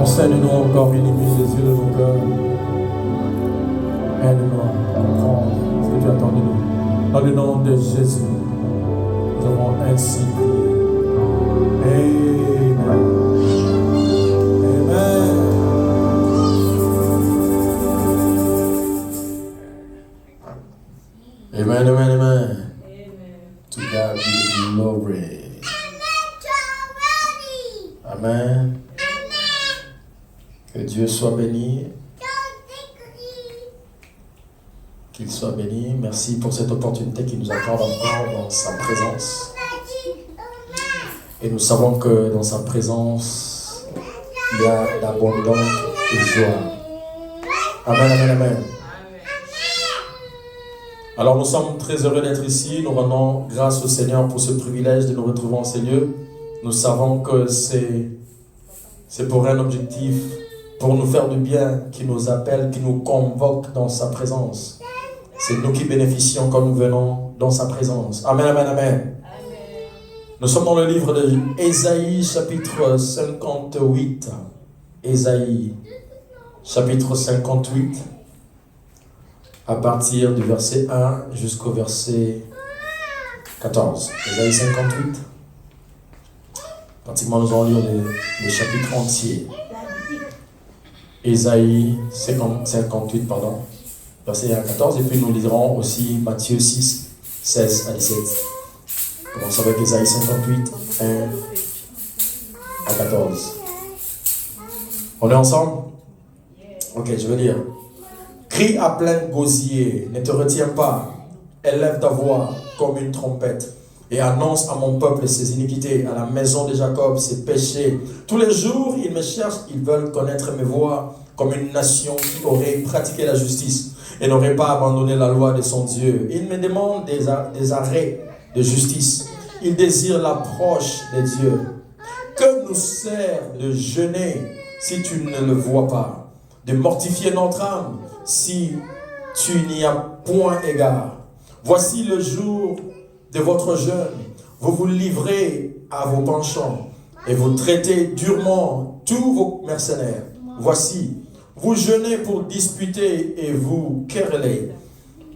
Enseigne-nous encore, illumine les yeux de nos cœurs. Aide-nous à comprendre ce que tu attends de nous. Dans le nom de Jésus, nous avons ainsi prié. Amen. Amen. Amen, amen, amen. To God be the glory. Amen. Que Dieu soit béni. Qu'il soit béni. Merci pour cette opportunité qui nous accorde encore dans sa présence. Et nous savons que dans sa présence, il y a l'abondance de joie. Amen, amen, amen. Alors nous sommes très heureux d'être ici. Nous rendons grâce au Seigneur pour ce privilège de nous retrouver en ces lieux. Nous savons que c'est pour un objectif, pour nous faire du bien, qui nous appelle, qui nous convoque dans sa présence. C'est nous qui bénéficions quand nous venons dans sa présence. Amen, amen, amen. Nous sommes dans le livre de Ésaïe, chapitre 58. Ésaïe, chapitre 58, à partir du verset 1 jusqu'au verset 14. Ésaïe 58. Pratiquement, nous allons lire les chapitres entiers. Ésaïe 58, verset 1 à 14. Et puis nous lirons aussi Matthieu 6, 16 à 17. Commençons avec Ésaïe 58, 1 à 14. On est ensemble? Ok, je veux dire. Crie à plein gosier, ne te retiens pas. Élève ta voix comme une trompette. Et annonce à mon peuple ses iniquités, à la maison de Jacob ses péchés. Tous les jours, ils me cherchent, ils veulent connaître mes voies, comme une nation qui aurait pratiqué la justice et n'aurait pas abandonné la loi de son Dieu. Ils me demandent des arrêts de justice. Ils désirent l'approche de Dieu. Que nous sert de jeûner si tu ne le vois pas, de mortifier notre âme si tu n'y as point égard. Voici le jour de votre jeûne, vous vous livrez à vos penchants et vous traitez durement tous vos mercenaires. Voici, vous jeûnez pour disputer et vous querellez,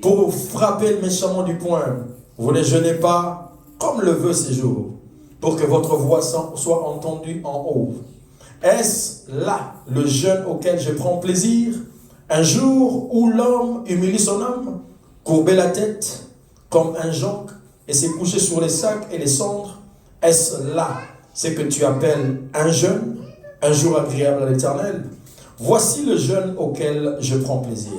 pour frapper méchamment du poing. Vous ne jeûnez pas comme le veut ces jours, pour que votre voix soit entendue en haut. Est-ce là le jeûne auquel je prends plaisir? Un jour où l'homme humilie son âme, courber la tête comme un jonc, et s'est couché sur les sacs et les cendres? Est-ce là ce que tu appelles un jeûne, un jour agréable à l'Éternel? Voici le jeûne auquel je prends plaisir.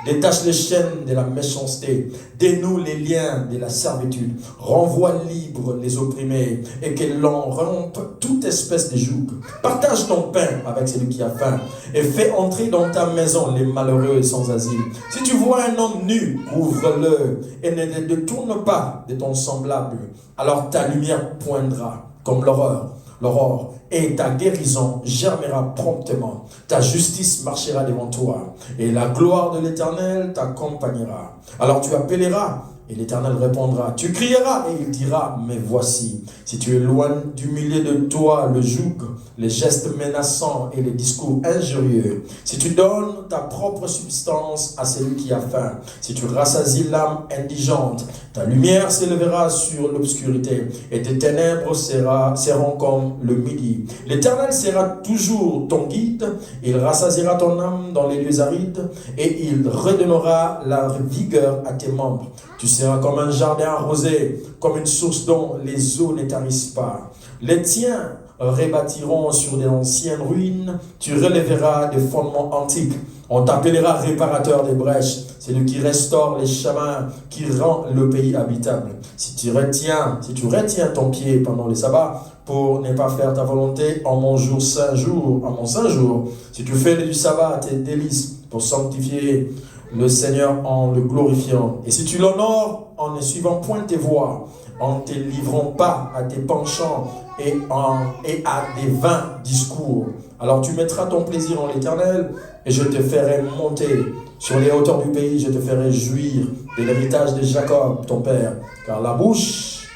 Détache les chaînes de la méchanceté, dénoue les liens de la servitude, renvoie libre les opprimés et que l'on rompe toute espèce de joug. Partage ton pain avec celui qui a faim et fais entrer dans ta maison les malheureux et sans asile. Si tu vois un homme nu, couvre-le et ne te détourne pas de ton semblable. Alors ta lumière poindra comme l'aurore, et ta guérison germera promptement. Ta justice marchera devant toi, et la gloire de l'Éternel t'accompagnera. Alors tu appelleras, et l'Éternel répondra. Tu crieras, et il dira, mais voici. Si tu éloignes du milieu de toi le joug, les gestes menaçants et les discours injurieux, si tu donnes ta propre substance à celui qui a faim, si tu rassasies l'âme indigente, ta lumière s'élèvera sur l'obscurité, et tes ténèbres seront comme le midi. L'Éternel sera toujours ton guide, il rassasiera ton âme dans les lieux arides, et il redonnera la vigueur à tes membres. Tu seras comme un jardin arrosé, comme une source dont les eaux ne tarissent pas. Les tiens rebâtiront sur des anciennes ruines, tu relèveras des fondements antiques. On t'appellera réparateur des brèches, c'est lui qui restaure les chemins, qui rend le pays habitable. Si tu retiens ton pied pendant le sabbat, pour ne pas faire ta volonté en mon saint jour, si tu fais du sabbat tes délices pour sanctifier le Seigneur en le glorifiant, et si tu l'honores en ne suivant point tes voies, en ne te livrant pas à tes penchants et à des vains discours, alors tu mettras ton plaisir en l'Éternel, et je te ferai monter sur les hauteurs du pays, je te ferai jouir de l'héritage de Jacob, ton père, car la bouche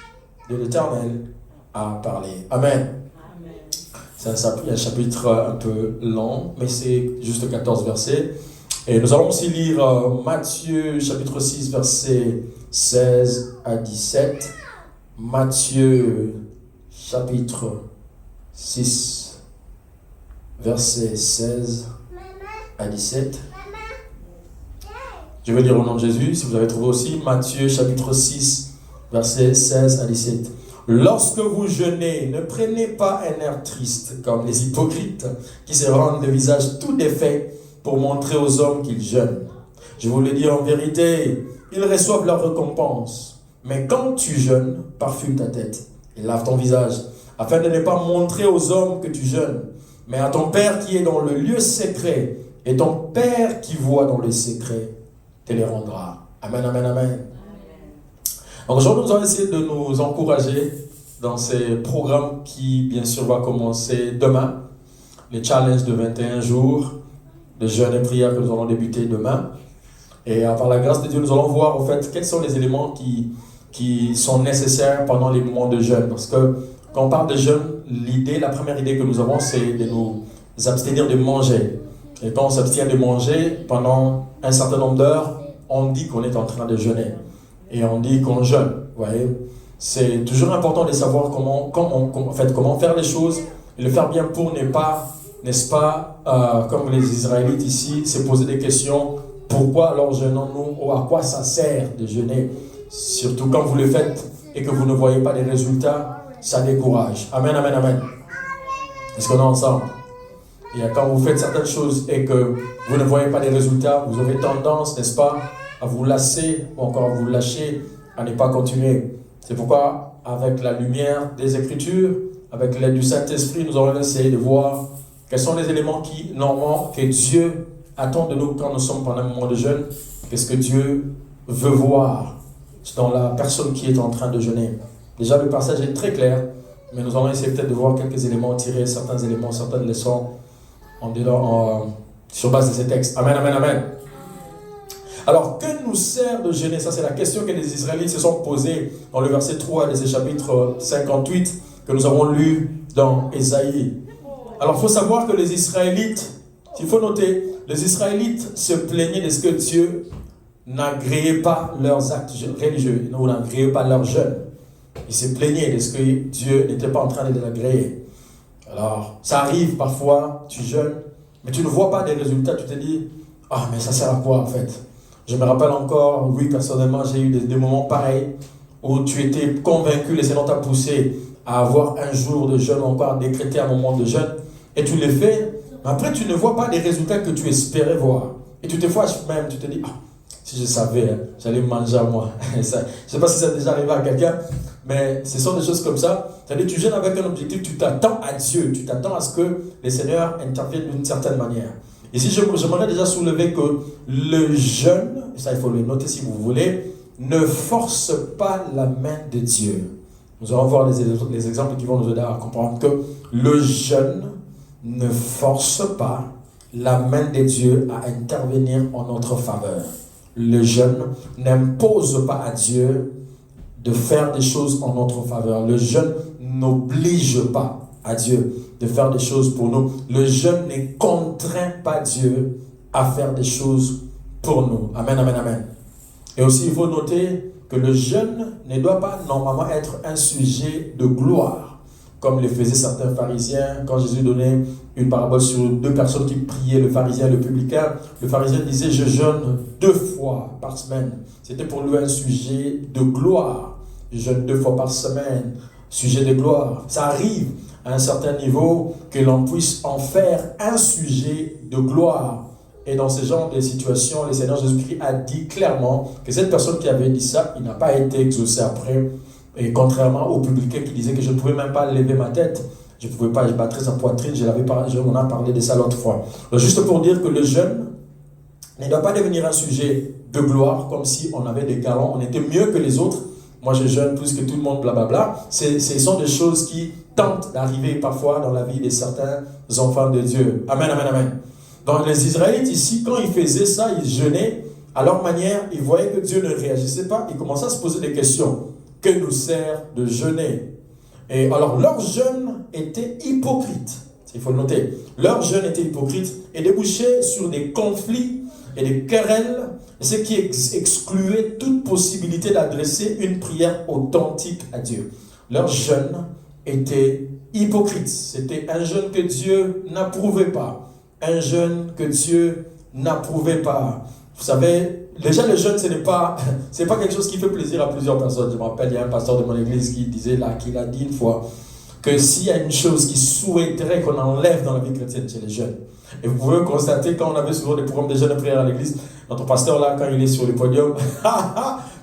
de l'Éternel a parlé. Amen. C'est un chapitre un peu long, mais c'est juste 14 versets. Et nous allons aussi lire Matthieu chapitre 6, versets 16 à 17. Matthieu chapitre 6, versets 16 à 17. Je vais lire au nom de Jésus, si vous avez trouvé aussi. Matthieu chapitre 6, versets 16 à 17. Lorsque vous jeûnez, ne prenez pas un air triste comme les hypocrites qui se rendent le visage tout défait pour montrer aux hommes qu'ils jeûnent. Je vous le dis en vérité, ils reçoivent leur récompense. Mais quand tu jeûnes, parfume ta tête et lave ton visage, afin de ne pas montrer aux hommes que tu jeûnes, mais à ton Père qui est dans le lieu secret, et ton Père qui voit dans le secret te les rendra. Amen, amen, amen. Donc aujourd'hui, nous allons essayer de nous encourager dans ces programmes qui, bien sûr, va commencer demain. Les challenges de 21 jours de jeûne et prière que nous allons débuter demain. Et par la grâce de Dieu, nous allons voir en fait quels sont les éléments qui sont nécessaires pendant les moments de jeûne. Parce que quand on parle de jeûne, la première idée que nous avons, c'est de nous abstenir de manger. Et quand on s'abstient de manger pendant un certain nombre d'heures, on dit qu'on est en train de jeûner. Et on dit qu'on jeûne. Vous voyez, c'est toujours important de savoir comment faire les choses et le faire bien pour ne pas, n'est-ce pas, comme les Israélites ici, se poser des questions. Pourquoi alors jeûnons-nous ou à quoi ça sert de jeûner? Surtout quand vous le faites et que vous ne voyez pas les résultats, ça décourage. Amen, amen, amen. Est-ce qu'on est ensemble? Et quand vous faites certaines choses et que vous ne voyez pas les résultats, vous aurez tendance, n'est-ce pas, à vous lasser ou encore à vous lâcher, à ne pas continuer. C'est pourquoi, avec la lumière des Écritures, avec l'aide du Saint-Esprit, nous allons essayer de voir quels sont les éléments normalement, que Dieu attend de nous quand nous sommes pendant un moment de jeûne. Qu'est-ce que Dieu veut voir dans la personne qui est en train de jeûner. Déjà, le passage est très clair, mais nous allons essayer peut-être de voir quelques éléments, tirer certains éléments, certaines leçons sur base de ces textes. Amen, amen, amen. Alors, que nous sert de jeûner? Ça, c'est la question que les Israélites se sont posées dans le verset 3 de ce chapitre 58 que nous avons lu dans Ésaïe. Alors, il faut savoir que les Israélites, il faut noter, les Israélites se plaignaient de ce que Dieu n'agréait pas leurs actes religieux, ou n'agréait pas leur jeûne. Ils se plaignaient de ce que Dieu n'était pas en train de l'agréer. Alors, ça arrive parfois, tu jeûnes, mais tu ne vois pas des résultats, tu te dis, ah, mais ça sert à quoi en fait? Je me rappelle encore, oui, personnellement, j'ai eu des moments pareils où tu étais convaincu, le Seigneur t'a poussé à avoir un jour de jeûne, encore à décréter un moment de jeûne, et tu le fais, mais après tu ne vois pas les résultats que tu espérais voir. Et tu te fâches même, tu te dis, ah, si je savais, j'allais manger à moi. Ça, je ne sais pas si ça est déjà arrivé à quelqu'un, mais ce sont des choses comme ça. C'est-à-dire tu jeûnes avec un objectif, tu t'attends à Dieu, tu t'attends à ce que le Seigneur intervienne d'une certaine manière. Ici, j'aimerais déjà soulever que le jeûne, ça il faut le noter si vous voulez, ne force pas la main de Dieu. Nous allons voir les exemples qui vont nous aider à comprendre que le jeûne ne force pas la main de Dieu à intervenir en notre faveur. Le jeûne n'impose pas à Dieu de faire des choses en notre faveur. Le jeûne n'oblige pas à Dieu de faire des choses pour nous. Le jeûne ne contraint pas Dieu à faire des choses pour nous. Amen, amen, amen. Et aussi, il faut noter que le jeûne ne doit pas normalement être un sujet de gloire, comme le faisaient certains pharisiens. Quand Jésus donnait une parabole sur deux personnes qui priaient, le pharisien et le publicain, le pharisien disait « Je jeûne 2 fois par semaine ». C'était pour lui un sujet de gloire. Je jeûne 2 fois par semaine, sujet de gloire. Ça arrive à un certain niveau que l'on puisse en faire un sujet de gloire. Et dans ce genre de situations, le Seigneur Jésus-Christ a dit clairement que cette personne qui avait dit ça, il n'a pas été exaucé après. Et contrairement au publicain qui disait que je ne pouvais même pas lever ma tête, je ne pouvais pas battre sa poitrine, on a parlé de ça l'autre fois. Donc, juste pour dire que le jeûne ne doit pas devenir un sujet de gloire, comme si on avait des galons, on était mieux que les autres. Moi je jeûne plus que tout le monde, blablabla. Ce sont des choses qui tentent d'arriver parfois dans la vie de certains enfants de Dieu. Amen, amen, amen. Donc les Israélites ici, quand ils faisaient ça, ils jeûnaient, à leur manière, ils voyaient que Dieu ne réagissait pas, ils commençaient à se poser des questions. Que nous sert de jeûner? Et alors leur jeûne était hypocrite. Il faut le noter. Leur jeûne était hypocrite et débouchait sur des conflits et des querelles, ce qui excluait toute possibilité d'adresser une prière authentique à Dieu. Leur jeûne était hypocrite. C'était un jeûne que Dieu n'approuvait pas. Un jeûne que Dieu n'approuvait pas. Vous savez, déjà le jeûne, ce n'est pas quelque chose qui fait plaisir à plusieurs personnes. Je me rappelle, il y a un pasteur de mon église qui disait là, qu'il a dit une fois que s'il y a une chose qui souhaiterait qu'on enlève dans la vie chrétienne, c'est les jeûnes. Et vous pouvez constater, quand on avait souvent des programmes de jeûne de prière à l'église, notre pasteur là, quand il est sur le podium,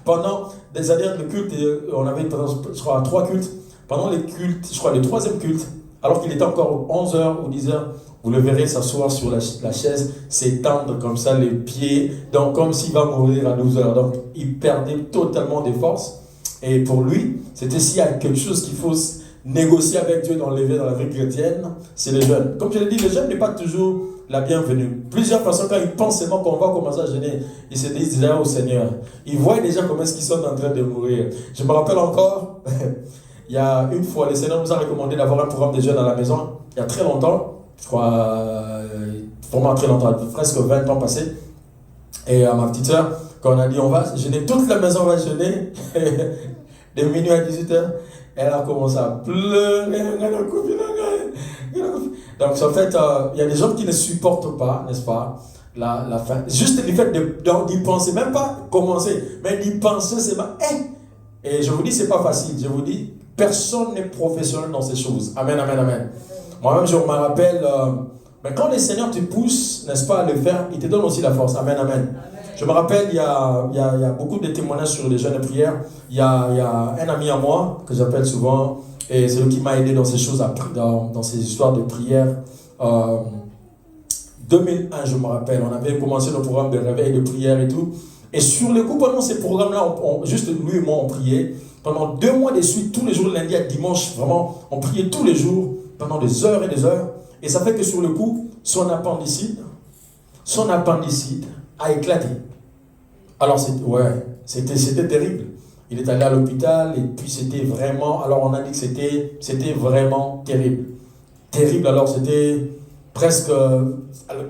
pendant des années de culte, on avait, je crois, 3 cultes, pendant les cultes, je crois le 3e culte, alors qu'il était encore 11h ou 10h, vous le verrez s'asseoir sur la chaise, s'étendre comme ça les pieds, donc comme s'il va mourir à 12h. Donc il perdait totalement des forces. Et pour lui, c'était s'il y a quelque chose qu'il faut négocier avec Dieu d'enlever dans la vie chrétienne, c'est le jeûne. Comme je l'ai dit, le jeûne n'est pas toujours la bienvenue. Plusieurs personnes, quand ils pensent seulement qu'on va commencer à jeûner, ils se disent déjà au Seigneur. Ils voient déjà comment est-ce qu'ils sont en train de mourir. Je me rappelle encore, il y a une fois, le Seigneur nous a recommandé d'avoir un programme de jeûne à la maison, il y a très longtemps, je crois, vraiment très longtemps, presque 20 ans passés. Et à ma petite soeur, quand on a dit on va jeûner, toute la maison va jeûner, de minuit à 18h, elle a commencé à pleurer. Donc en fait, il y a des gens qui ne supportent pas, n'est-ce pas, la fin. Juste le fait d'y penser, même pas commencer, mais d'y penser, c'est pas... Et je vous dis, c'est pas facile. Je vous dis, personne n'est professionnel dans ces choses. Amen, amen, amen. Moi-même, je me rappelle, mais quand le Seigneur te pousse, n'est-ce pas, à le faire, il te donne aussi la force. Amen, amen. Je me rappelle, il y a beaucoup de témoignages sur les jeûnes de prière. Il y a un ami à moi, que j'appelle souvent, et c'est lui qui m'a aidé dans ces choses, dans ces histoires de prière. 2001, je me rappelle, on avait commencé le programme de réveil, de prière et tout. Et sur le coup, pendant ces programmes-là, juste lui et moi, on priait. Pendant 2 mois de suite, tous les jours, lundi à dimanche, vraiment, on priait tous les jours, pendant des heures et des heures. Et ça fait que sur le coup, son appendicite a éclaté. Alors, c'était terrible. Il est allé à l'hôpital et puis c'était vraiment... Alors, on a dit que c'était vraiment terrible. Terrible, alors c'était presque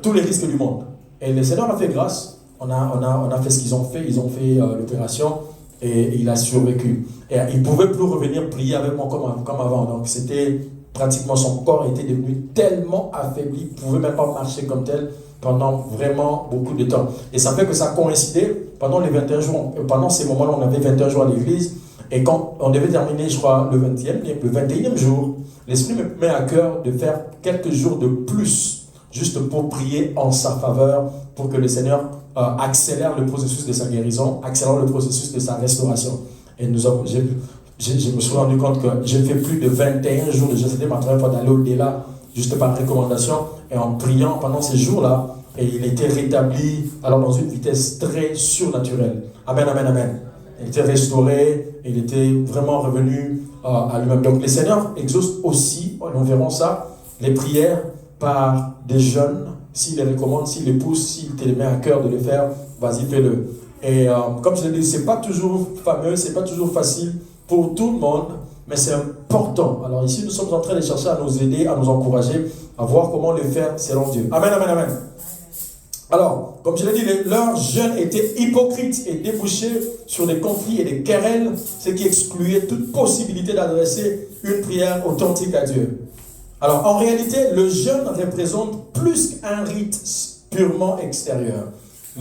tous les risques du monde. Et le Seigneur a fait grâce. On a fait ce qu'ils ont fait. Ils ont fait l'opération et il a survécu. Et il ne pouvait plus revenir prier avec moi comme avant. Donc, c'était pratiquement... Son corps était devenu tellement affaibli. Il ne pouvait même pas marcher comme tel pendant vraiment beaucoup de temps. Et ça fait que ça coïncidait pendant les 21 jours. Pendant ces moments-là, on avait 21 jours à l'église. Et quand on devait terminer, je crois, le 21e jour, l'Esprit me met à cœur de faire quelques jours de plus, juste pour prier en sa faveur, pour que le Seigneur accélère le processus de sa guérison, accélère le processus de sa restauration. Et je me suis rendu compte que j'ai fait plus de 21 jours de jeûne. C'était ma première fois d'aller au-delà, juste par recommandation, et en priant pendant ces jours-là, et il était rétabli, alors dans une vitesse très surnaturelle. Amen, amen, amen. Il était restauré, il était vraiment revenu à lui-même. Donc le Seigneur exauce aussi, nous verrons ça, les prières par des jeunes, s'il les recommande, s'il les pousse, s'il te les met à cœur de le faire, vas-y, fais-le. Et comme je l'ai dit, c'est pas toujours fameux, c'est pas toujours facile pour tout le monde, mais c'est important. Alors ici, nous sommes en train de chercher à nous aider, à nous encourager, à voir comment le faire selon Dieu. Amen, amen, amen. Alors, comme je l'ai dit, leur jeûne était hypocrite et débouché sur des conflits et des querelles, ce qui excluait toute possibilité d'adresser une prière authentique à Dieu. Alors, en réalité, le jeûne représente plus qu'un rite purement extérieur.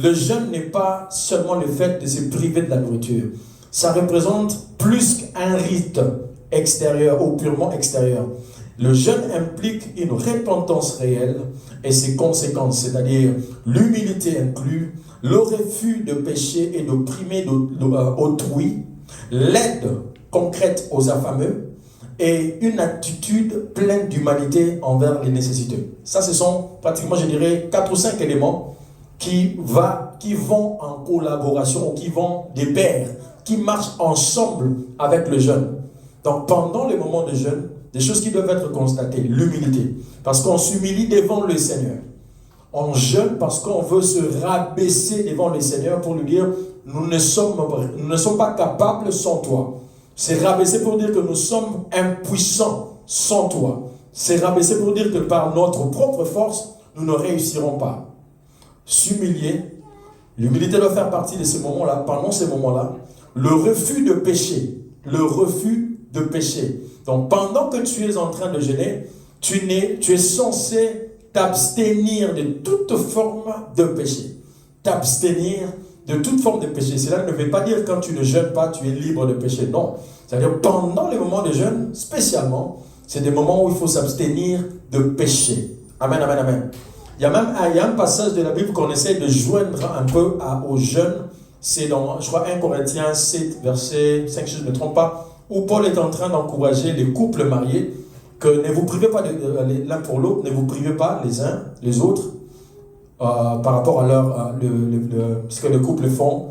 Le jeûne n'est pas seulement le fait de se priver de la nourriture. Ça représente plus qu'un rite extérieur ou purement extérieur. Le jeûne implique une repentance réelle et ses conséquences, c'est-à-dire l'humilité inclue, le refus de pécher et d'opprimer autrui, l'aide concrète aux affamés et une attitude pleine d'humanité envers les nécessiteux. Ça, ce sont pratiquement, je dirais, 4 ou 5 éléments qui vont en collaboration ou qui vont de pair, qui marchent ensemble avec le jeûne. Donc, pendant les moments de jeûne, des choses qui doivent être constatées, l'humilité, parce qu'on s'humilie devant le Seigneur. On jeûne parce qu'on veut se rabaisser devant le Seigneur pour lui dire, nous ne sommes pas capables sans toi. C'est rabaisser pour dire que nous sommes impuissants sans toi. C'est rabaisser pour dire que par notre propre force, nous ne réussirons pas. S'humilier, l'humilité doit faire partie de ces moments-là, pendant ces moments-là, le refus de pécher. Le refus de pécher. Donc pendant que tu es en train de jeûner, tu es censé t'abstenir de toute forme de péché. T'abstenir de toute forme de péché. Cela ne veut pas dire que quand tu ne jeûnes pas, tu es libre de péché. Non. C'est-à-dire pendant les moments de jeûne, spécialement, c'est des moments où il faut s'abstenir de péché. Amen, amen, amen. Il y a un passage de la Bible qu'on essaie de joindre un peu au jeûne. C'est dans, je crois, 1 Corinthiens 7, verset 5, si je ne me trompe pas, où Paul est en train d'encourager les couples mariés que ne vous privez pas l'un pour l'autre, ne vous privez pas les uns les autres par rapport à ce que les couples font,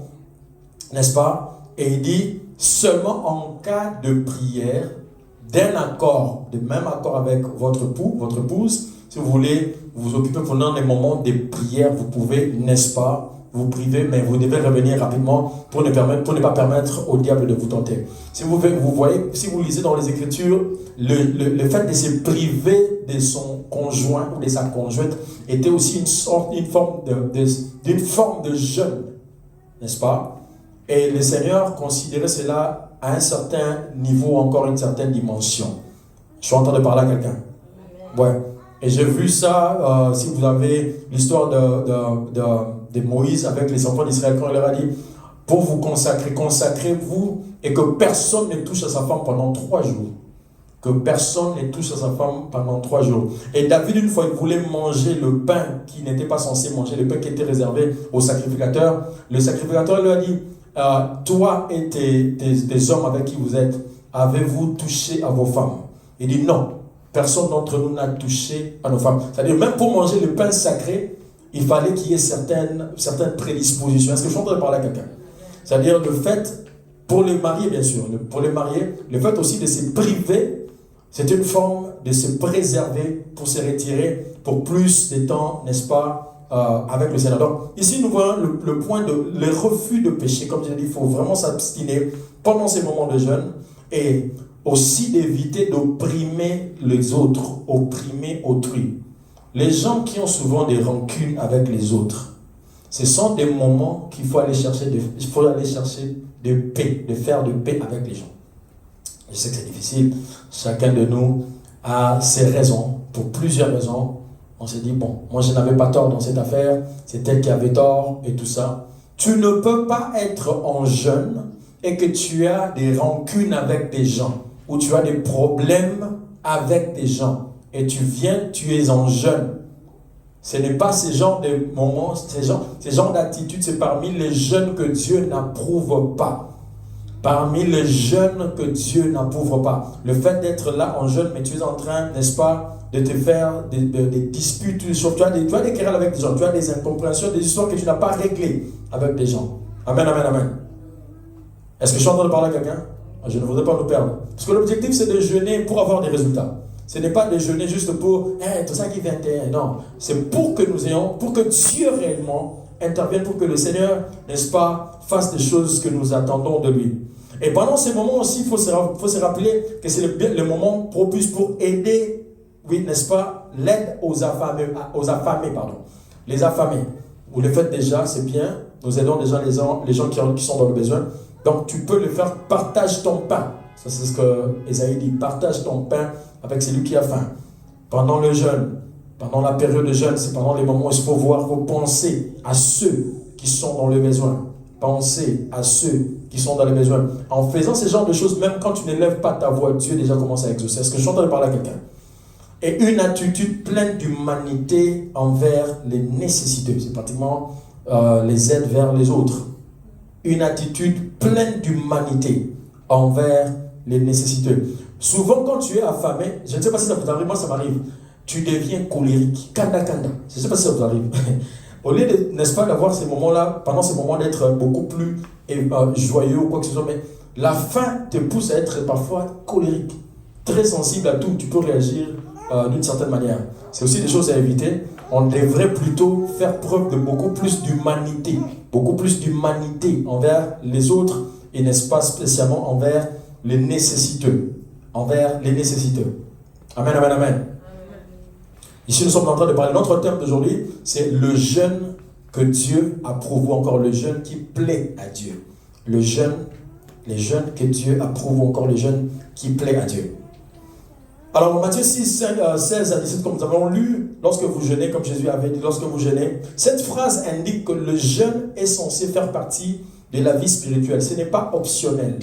n'est-ce pas? Et il dit, seulement en cas de prière, d'un accord, de même accord avec votre époux, votre épouse, si vous voulez vous occuper pendant les moments de prière, vous pouvez, n'est-ce pas, vous priver, mais vous devez revenir rapidement pour ne pas permettre au diable de vous tenter. Si vous voyez, si vous lisez dans les Écritures, le fait de se priver de son conjoint ou de sa conjointe était aussi une forme de jeûne, n'est-ce pas? Et le Seigneur considérait cela à un certain niveau, encore une certaine dimension. Je suis en train de parler à quelqu'un. Ouais. Et j'ai vu ça, si vous avez l'histoire de Moïse avec les enfants d'Israël, quand il leur a dit, pour vous consacrer, consacrez-vous et que personne ne touche à sa femme pendant 3 jours. Que personne ne touche à sa femme pendant 3 jours. Et David, une fois, il voulait manger le pain qui n'était pas censé manger, le pain qui était réservé au sacrificateur. Le sacrificateur lui a dit, toi et tes hommes avec qui vous êtes, avez-vous touché à vos femmes? Il dit non. Personne d'entre nous n'a touché à nos femmes. C'est-à-dire, même pour manger le pain sacré, il fallait qu'il y ait certaines prédispositions. Est-ce que je suis en train de parler à quelqu'un? C'est-à-dire, le fait, pour les mariés, bien sûr, pour les mariés, le fait aussi de se priver, c'est une forme de se préserver pour se retirer pour plus de temps, n'est-ce pas, avec le Seigneur. Donc, ici, nous voyons le point de le refus de péché. Comme je l'ai dit, il faut vraiment s'abstiner pendant ces moments de jeûne et aussi d'éviter d'opprimer les autres, opprimer autrui. Les gens qui ont souvent des rancunes avec les autres, ce sont des moments qu'il faut aller chercher de paix, de faire de paix avec les gens. Je sais que c'est difficile, chacun de nous a ses raisons, pour plusieurs raisons. On s'est dit, bon, moi je n'avais pas tort dans cette affaire, c'est elle qui avait tort et tout ça. Tu ne peux pas être en jeûne et que tu as des rancunes avec des gens, ou tu as des problèmes avec des gens, et tu es en jeûne. Ce n'est pas ce genre de moments, ce genre d'attitude, c'est parmi les jeûnes que Dieu n'approuve pas. Parmi les jeûnes que Dieu n'approuve pas. Le fait d'être là en jeûne, mais tu es en train, n'est-ce pas, de te faire des disputes, tu as des querelles avec des gens, tu as des incompréhensions, des histoires que tu n'as pas réglées avec des gens. Amen, amen, amen. Est-ce que je suis en train de parler à quelqu'un? Je ne voudrais pas nous perdre. Parce que l'objectif, c'est de jeûner pour avoir des résultats. Ce n'est pas de jeûner juste pour tout ça qui vient. Non, c'est pour que pour que Dieu réellement intervienne, pour que le Seigneur, n'est-ce pas, fasse des choses que nous attendons de lui. Et pendant ces moments aussi, il faut se rappeler que c'est le moment propice pour aider, oui, n'est-ce pas, l'aide aux affamés, pardon. Les affamés. Ou le fait déjà, c'est bien, nous aidons déjà les gens qui sont dans le besoin. Donc tu peux le faire, partage ton pain. Ça c'est ce que Ésaïe dit, partage ton pain avec celui qui a faim. Pendant le jeûne, pendant la période de jeûne, c'est pendant les moments où il faut penser à ceux qui sont dans le besoin. Penser à ceux qui sont dans le besoin. En faisant ce genre de choses, même quand tu n'élèves pas ta voix, Dieu déjà commence à exaucer. Est-ce que je suis en train de parler à quelqu'un? Et une attitude pleine d'humanité envers les nécessiteux. C'est pratiquement les aides vers les autres. Une attitude pleine d'humanité envers les nécessiteux. Souvent, quand tu es affamé, je ne sais pas si ça vous arrive, moi ça m'arrive, tu deviens colérique. Kanda. Je ne sais pas si ça vous arrive. Au lieu de, n'est-ce pas, d'avoir ces moments-là, pendant ces moments d'être beaucoup plus joyeux ou quoi que ce soit, mais la faim te pousse à être parfois colérique, très sensible à tout. Tu peux réagir d'une certaine manière. C'est aussi des choses à éviter. On devrait plutôt faire preuve de beaucoup plus d'humanité envers les autres et n'est-ce pas spécialement envers les nécessiteux. Amen, amen, amen. Ici, nous sommes en train de parler. Notre thème d'aujourd'hui, c'est le jeûne que Dieu approuve, ou encore le jeûne qui plaît à Dieu. Le jeûne, les jeûnes que Dieu approuve, ou encore le jeûne qui plaît à Dieu. Alors, Matthieu 6, 16 à 17, comme nous avons lu, lorsque vous jeûnez, comme Jésus avait dit, lorsque vous jeûnez, cette phrase indique que le jeûne est censé faire partie de la vie spirituelle. Ce n'est pas optionnel.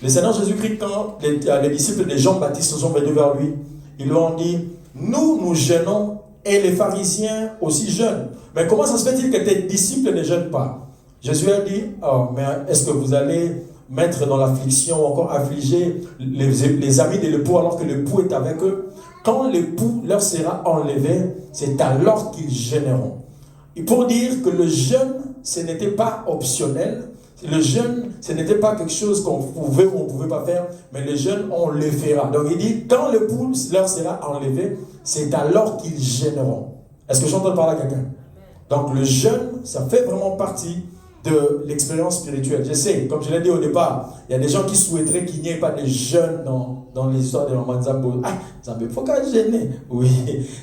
Le Seigneur Jésus-Christ, quand les disciples de Jean-Baptiste se sont venus vers lui, ils lui ont dit, nous jeûnons et les pharisiens aussi jeûnent. Mais comment ça se fait-il que tes disciples ne jeûnent pas? Jésus a dit, mais est-ce que vous allez mettre dans l'affliction ou encore affliger les amis de l'époux alors que l'époux est avec eux? Quand l'époux leur sera enlevé, c'est alors qu'ils jeûneront. Et pour dire que le jeûne, ce n'était pas optionnel. Le jeûne, ce n'était pas quelque chose qu'on pouvait ou on ne pouvait pas faire, mais le jeûne, on le fera. Donc il dit, quand l'époux leur sera enlevé, c'est alors qu'ils jeûneront. Est-ce que j'entends parler à quelqu'un? Donc le jeûne, ça fait vraiment partie de l'expérience spirituelle. Je sais, comme je l'ai dit au départ, il y a des gens qui souhaiteraient qu'il n'y ait pas de jeûne dans les histoires de Maman Zambo. Ah, Zambo, il faut qu'elle jeûne. Oui,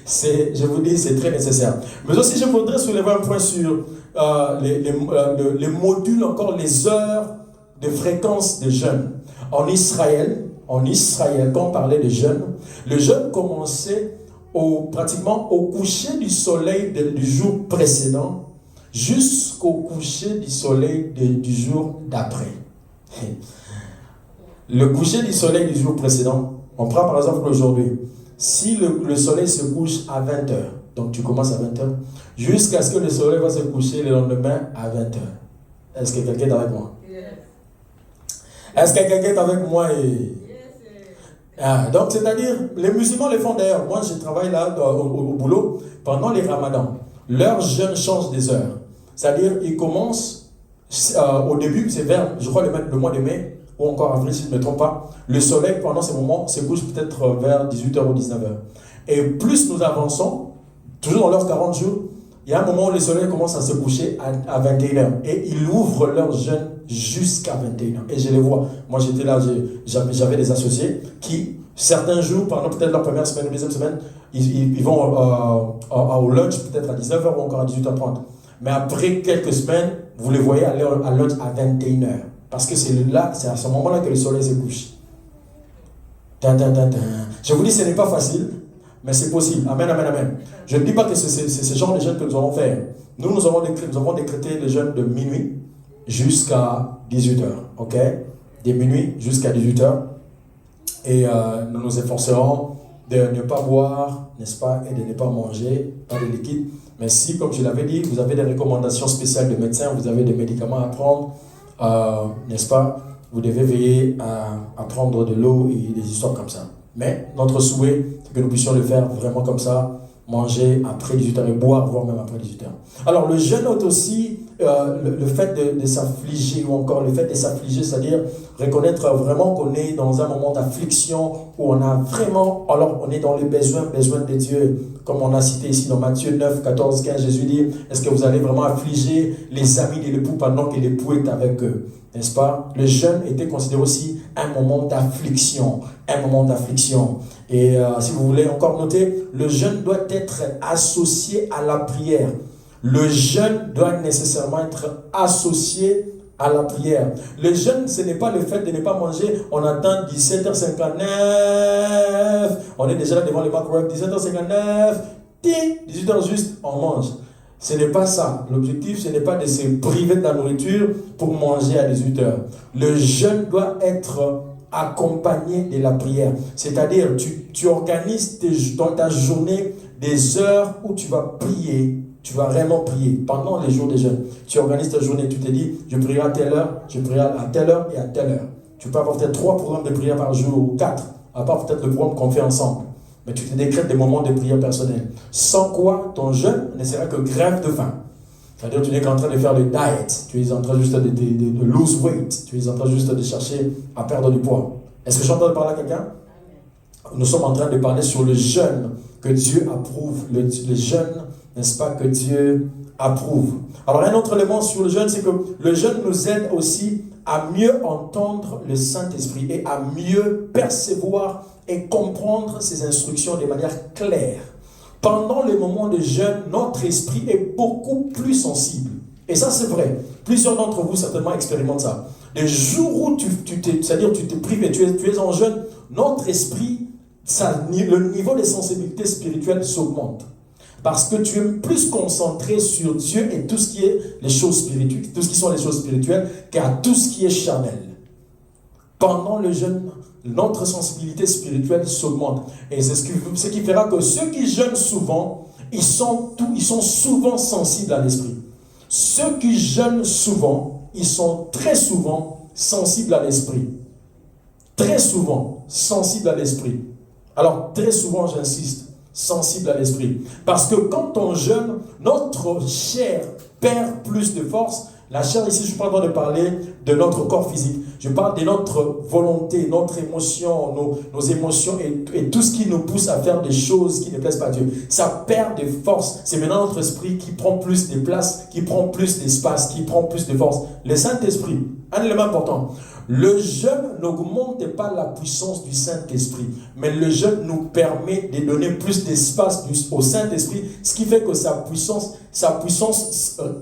je vous dis, c'est très nécessaire. Mais aussi, je voudrais soulever un point sur les modules, encore les heures de fréquence de jeûne. En Israël, quand on parlait de jeûne, le jeûne commençait pratiquement au coucher du soleil du jour précédent jusqu'au coucher du soleil du jour d'après. Le coucher du soleil du jour précédent, on prend par exemple aujourd'hui, si le soleil se couche à 20h, donc tu commences à 20h, jusqu'à ce que le soleil va se coucher le lendemain à 20h. Est-ce que quelqu'un est avec moi? Yes. Est-ce que quelqu'un est avec moi? Donc c'est-à-dire, les musulmans le font d'ailleurs. Moi je travaille là au boulot, pendant les ramadans, leur jeûne change des heures. C'est-à-dire, ils commencent au début, c'est vers, je crois, le mois de mai, ou encore avril, si je ne me trompe pas. Le soleil, pendant ces moments, se couche peut-être vers 18h ou 19h. Et plus nous avançons, toujours dans leurs 40 jours, il y a un moment où le soleil commence à se coucher à 21h. Et ils ouvrent leur jeûne jusqu'à 21h. Et je les vois. Moi, j'étais là, j'avais des associés qui, certains jours, pendant peut-être leur première semaine ou deuxième semaine, ils vont au lunch, peut-être à 19h ou encore à 18h30. Mais après quelques semaines, vous les voyez à lunch à 21h. Parce que c'est à ce moment-là que le soleil se couche. Je vous dis, ce n'est pas facile, mais c'est possible. Amen, amen, amen. Je ne dis pas que c'est ce genre de jeûne que nous allons faire. Nous avons décrété le jeûne de minuit jusqu'à 18h. Ok? De minuit jusqu'à 18h. Et nous nous efforcerons de ne pas boire, n'est-ce pas, et de ne pas manger, pas de liquide. Mais si, comme je l'avais dit, vous avez des recommandations spéciales de médecins, vous avez des médicaments à prendre, n'est-ce pas, vous devez veiller à prendre de l'eau et des histoires comme ça. Mais notre souhait, c'est que nous puissions le faire vraiment comme ça, manger après 18h et boire, voire même après 18h. Alors le jeûne est aussi le fait de s'affliger, ou encore le fait de s'affliger, c'est-à-dire reconnaître vraiment qu'on est dans un moment d'affliction où on a vraiment, alors on est dans les besoins de Dieu, comme on a cité ici dans Matthieu 9, 14, 15, Jésus dit, est-ce que vous allez vraiment affliger les amis de l'époux pendant que l'époux est avec eux? N'est-ce pas? Le jeûne était considéré aussi un moment d'affliction. Et si vous voulez encore noter, le jeûne doit être associé à la prière. Le jeûne doit nécessairement être associé à la prière. Le jeûne, ce n'est pas le fait de ne pas manger. On attend 17h59. On est déjà là devant le macro 17h59. 18h juste, on mange. Ce n'est pas ça. L'objectif, ce n'est pas de se priver de la nourriture pour manger à 18h. Le jeûne doit être accompagné de la prière. C'est-à-dire, tu organises dans ta journée des heures où tu vas prier. Tu vas réellement prier pendant les jours de jeûne. Tu organises ta journée, tu te dis, je prierai à telle heure, je prierai à telle heure et à telle heure. Tu peux avoir peut-être 3 programmes de prière par jour ou 4, à part peut-être le programme qu'on fait ensemble. Mais tu te décrètes des moments de prière personnelle. Sans quoi, ton jeûne ne sera que grève de faim. C'est-à-dire que tu n'es qu'en train de faire le diet. Tu es en train juste de lose weight. Tu es en train juste de chercher à perdre du poids. Est-ce que j'entends parler à quelqu'un? Nous sommes en train de parler sur le jeûne que Dieu approuve. Le jeûne, n'est-ce pas, que Dieu approuve. Alors un autre élément sur le jeûne, c'est que le jeûne nous aide aussi à mieux entendre le Saint-Esprit et à mieux percevoir et comprendre ses instructions de manière claire. Pendant les moments de jeûne, notre esprit est beaucoup plus sensible. Et ça, c'est vrai. Plusieurs d'entre vous, certainement, expérimentent ça. Les jours où c'est-à-dire tu te prives et tu es en jeûne, notre esprit, le niveau de sensibilité spirituelle s'augmente. Parce que tu es plus concentré sur Dieu et tout ce qui est les choses spirituelles, tout ce qui sont les choses spirituelles, qu'à tout ce qui est charnel. Pendant le jeûne, notre sensibilité spirituelle s'augmente. Et c'est ce qui fera que ceux qui jeûnent souvent, ils sont souvent sensibles à l'esprit. Ceux qui jeûnent souvent, ils sont très souvent sensibles à l'esprit. Très souvent sensibles à l'esprit. Alors, très souvent, j'insiste, sensible à l'esprit. Parce que quand on jeûne, notre chair perd plus de force. La chair, ici, je ne suis pas en train de parler de notre corps physique. Je parle de notre volonté, notre émotion, nos émotions et tout ce qui nous pousse à faire des choses qui ne plaisent pas à Dieu. Ça perd de force. C'est maintenant notre esprit qui prend plus de place, qui prend plus d'espace, qui prend plus de force. Le Saint-Esprit, un élément important. Le jeûne n'augmente pas la puissance du Saint-Esprit, mais le jeûne nous permet de donner plus d'espace au Saint-Esprit, ce qui fait que sa puissance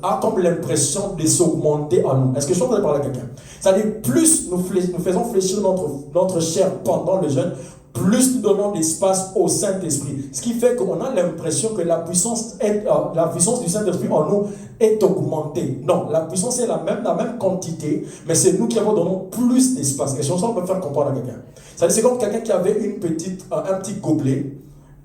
a comme l'impression de s'augmenter en nous. Est-ce que je suis en train de parler à quelqu'un? C'est-à-dire, plus nous faisons fléchir notre chair pendant le jeûne, plus nous donnons d'espace au Saint-Esprit. Ce qui fait qu'on a l'impression que la puissance du Saint-Esprit en nous est augmentée. Non, la puissance est la même quantité, mais c'est nous qui avons donné plus d'espace. Et on peut faire comprendre à quelqu'un. C'est comme quelqu'un qui avait un petit gobelet.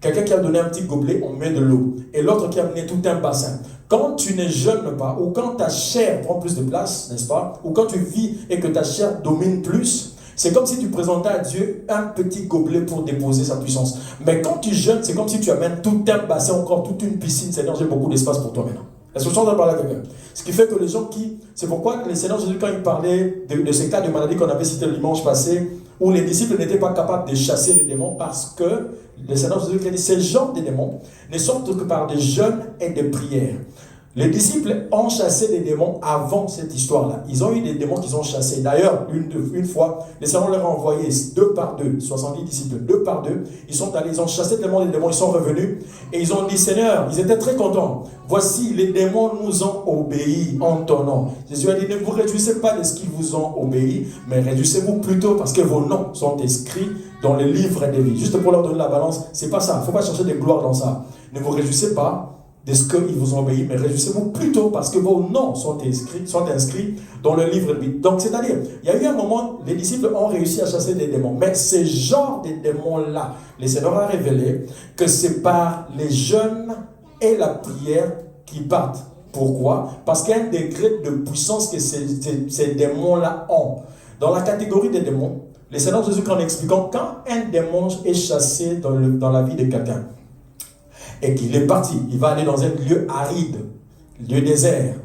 Quelqu'un qui a donné un petit gobelet, on met de l'eau. Et l'autre qui a amené tout un bassin. Quand tu ne jeûnes pas, ou quand ta chair prend plus de place, n'est-ce pas? Ou quand tu vis et que ta chair domine plus, c'est comme si tu présentais à Dieu un petit gobelet pour déposer sa puissance. Mais quand tu jeûnes, c'est comme si tu amènes tout un bassin, encore toute une piscine. Seigneur, j'ai beaucoup d'espace pour toi maintenant. Est-ce que je suis en train de parler à quelqu'un? Ce qui fait que les gens c'est pourquoi le Seigneur Jésus, quand il parlait de ces cas de maladie qu'on avait cité le dimanche passé, où les disciples n'étaient pas capables de chasser les démons parce que le Seigneur Jésus a dit, ces genres de démons ne sortent que par des jeûnes et des prières. Les disciples ont chassé des démons avant cette histoire-là. Ils ont eu des démons qu'ils ont chassés. D'ailleurs, une fois, le Seigneur leur a envoyé 2 par 2, 70 disciples, 2 par 2. Ils sont allés, ils ont chassé tellement de démons, ils sont revenus. Et ils ont dit, Seigneur, ils étaient très contents. Voici, les démons nous ont obéi en ton nom. Jésus a dit, ne vous réjouissez pas de ce qu'ils vous ont obéi, mais réjouissez-vous plutôt parce que vos noms sont inscrits dans le livre des vies. Juste pour leur donner la balance, c'est pas ça. Il ne faut pas chercher des gloires dans ça. Ne vous réjouissez pas de ce qu'ils vous ont obéi, mais réjouissez-vous plutôt parce que vos noms sont inscrits dans le livre de vie. Donc, c'est-à-dire, il y a eu un moment, les disciples ont réussi à chasser des démons, mais ces genres de démons-là, le Seigneur a révélé que c'est par les jeûnes et la prière qui partent. Pourquoi? Parce qu'il y a un degré de puissance que ces démons-là ont. Dans la catégorie des démons, le Seigneur Jésus, en expliquant, quand un démon est chassé dans la vie de quelqu'un, et qu'il est parti, il va aller dans un lieu aride, lieu désert,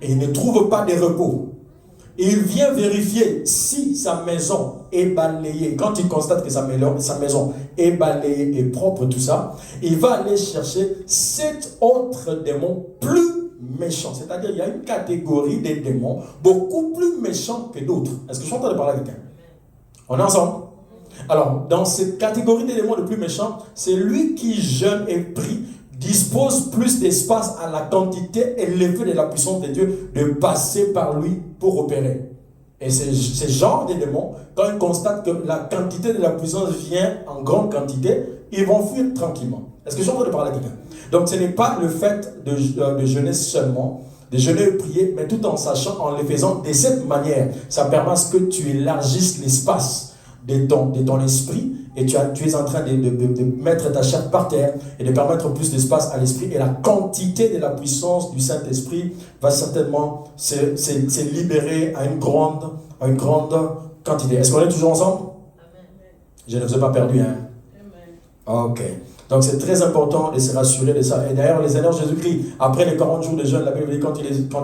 et il ne trouve pas de repos. Et il vient vérifier si sa maison est balayée. Quand il constate que sa maison est balayée et propre, tout ça, il va aller chercher 7 autres démons plus méchants. C'est-à-dire, il y a une catégorie de démons beaucoup plus méchants que d'autres. Est-ce que je suis en train de parler à quelqu'un? On est ensemble? Alors, dans cette catégorie des démons les plus méchants, c'est lui qui jeûne et prie, dispose plus d'espace à la quantité élevée de la puissance de Dieu de passer par lui pour opérer. Et ces genres de démons, quand ils constatent que la quantité de la puissance vient en grande quantité, ils vont fuir tranquillement. Est-ce que je suis en train de parler à quelqu'un? Donc, ce n'est pas le fait de jeûner seulement, de jeûner et prier, mais tout en sachant, en le faisant de cette manière, ça permet à ce que tu élargisses l'espace de ton esprit et tu es en train de mettre ta chair par terre et de permettre plus d'espace à l'esprit et la quantité de la puissance du Saint-Esprit va certainement se libérer à une grande quantité. Est-ce qu'on est toujours ensemble? Amen. Je ne vous ai pas perdu, hein? Amen. Ok. Donc c'est très important de se rassurer de ça. Et d'ailleurs, le Seigneur Jésus-Christ, après les 40 jours de jeûne, la Bible dit quand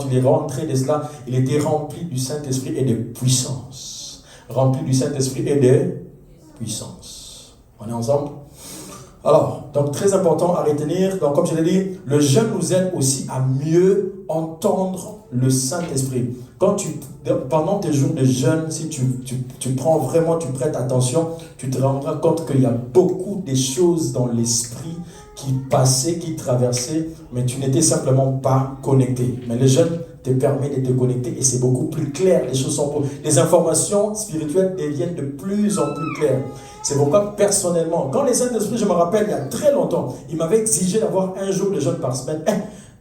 il est rentré de cela, il était rempli du Saint-Esprit et de puissance. Rempli du Saint-Esprit et de puissance. On est ensemble? Alors, donc très important à retenir. Donc comme je l'ai dit, le jeûne nous aide aussi à mieux entendre le Saint-Esprit. Pendant tes jours de jeûne, si tu prends vraiment, tu prêtes attention, tu te rendras compte qu'il y a beaucoup de choses dans l'esprit qui passaient, qui traversaient, mais tu n'étais simplement pas connecté. Mais le jeûne te permet de te connecter et c'est beaucoup plus clair. Les choses sont, les informations spirituelles deviennent de plus en plus claires. C'est pourquoi personnellement, quand les Saint-Esprit, je me rappelle il y a très longtemps, il m'avait exigé d'avoir un jour de jeûne par semaine.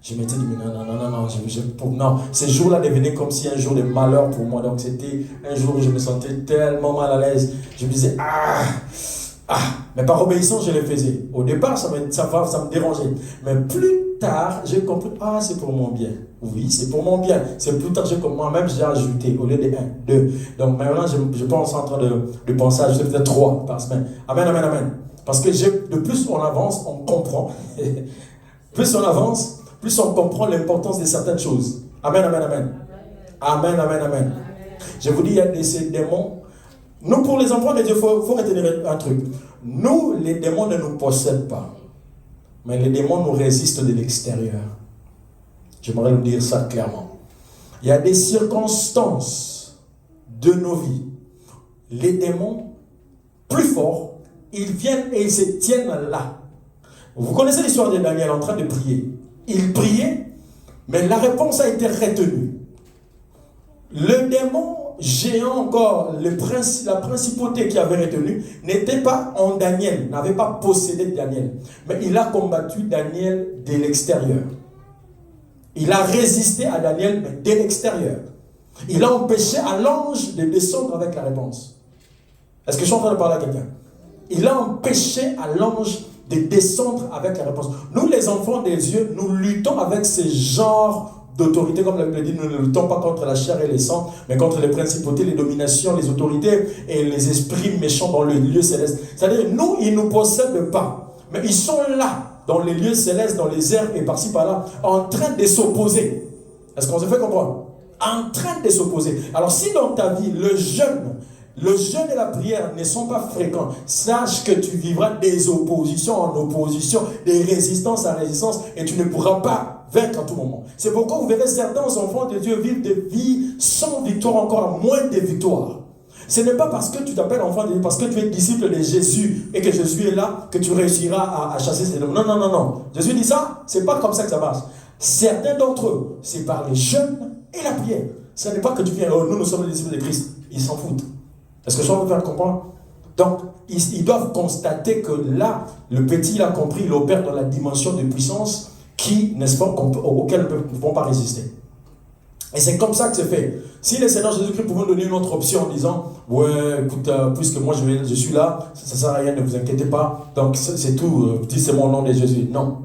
Je m'étais dit, mais non, ces jours-là devenaient comme si un jour de malheur pour moi. Donc c'était un jour où je me sentais tellement mal à l'aise. Je me disais, mais par obéissance, je le faisais. Au départ, ça me dérangeait. Mais plus tard, j'ai compris, c'est pour mon bien. Oui, c'est pour mon bien. C'est plus tard que moi-même, j'ai ajouté, au lieu de 1, 2. Donc maintenant, je pense en train de penser à ajouter peut-être 3 par semaine. Amen, amen, amen. Parce que de plus on avance, on comprend. Plus on avance, plus on comprend l'importance de certaines choses. Amen, amen, amen. Amen, amen, amen. Je vous dis, il y a ces démons. Nous, pour les enfants de Dieu, il faut retenir un truc. Nous, les démons ne nous possèdent pas. Mais les démons nous résistent de l'extérieur. J'aimerais vous dire ça clairement. Il y a des circonstances de nos vies. Les démons, plus forts, ils viennent et ils se tiennent là. Vous connaissez l'histoire de Daniel en train de prier. Il priait, mais la réponse a été retenue. Le démon géant encore, la principauté qui avait retenu, n'était pas en Daniel, n'avait pas possédé Daniel. Mais il a combattu Daniel de l'extérieur. Il a résisté à Daniel, mais de l'extérieur. Il a empêché à l'ange de descendre avec la réponse. Est-ce que je suis en train de parler à quelqu'un? Il a empêché à l'ange de descendre avec la réponse. Nous, les enfants des dieux, nous luttons avec ce genre d'autorité, comme la Bible dit, nous ne luttons pas contre la chair et les sangs, mais contre les principautés, les dominations, les autorités et les esprits méchants dans le lieu céleste. C'est-à-dire, nous, ils ne nous possèdent pas, mais ils sont là, dans les lieux célestes, dans les airs et par-ci par-là, en train de s'opposer. Est-ce qu'on se fait comprendre? En train de s'opposer. Alors, si dans ta vie, le jeûne et la prière ne sont pas fréquents, sache que tu vivras des oppositions en opposition, des résistances à résistance, et tu ne pourras pas vaincre à tout moment. C'est pourquoi vous verrez certains enfants de Dieu vivre des vies sans victoire, encore moins de victoire. Ce n'est pas parce que tu t'appelles enfant de Dieu, parce que tu es disciple de Jésus et que Jésus est là, que tu réussiras à chasser ces démons. Non. Jésus dit ça, c'est pas comme ça que ça marche. Certains d'entre eux, c'est par les jeûnes et la prière. Ce n'est pas que tu viens, nous sommes les disciples de Christ. Ils s'en foutent. Est-ce que je peux faire comprendre? Donc, ils doivent constater que là, le petit, il a compris, il opère dans la dimension de puissance qui, n'est-ce pas, auquel nous ne pouvons pas résister. Et c'est comme ça que c'est fait. Si le Seigneur Jésus-Christ pouvait nous donner une autre option en disant, ouais, écoute, puisque moi je suis là, ça ne sert à rien, ne vous inquiétez pas, donc c'est tout, dites c'est mon nom de Jésus. Non.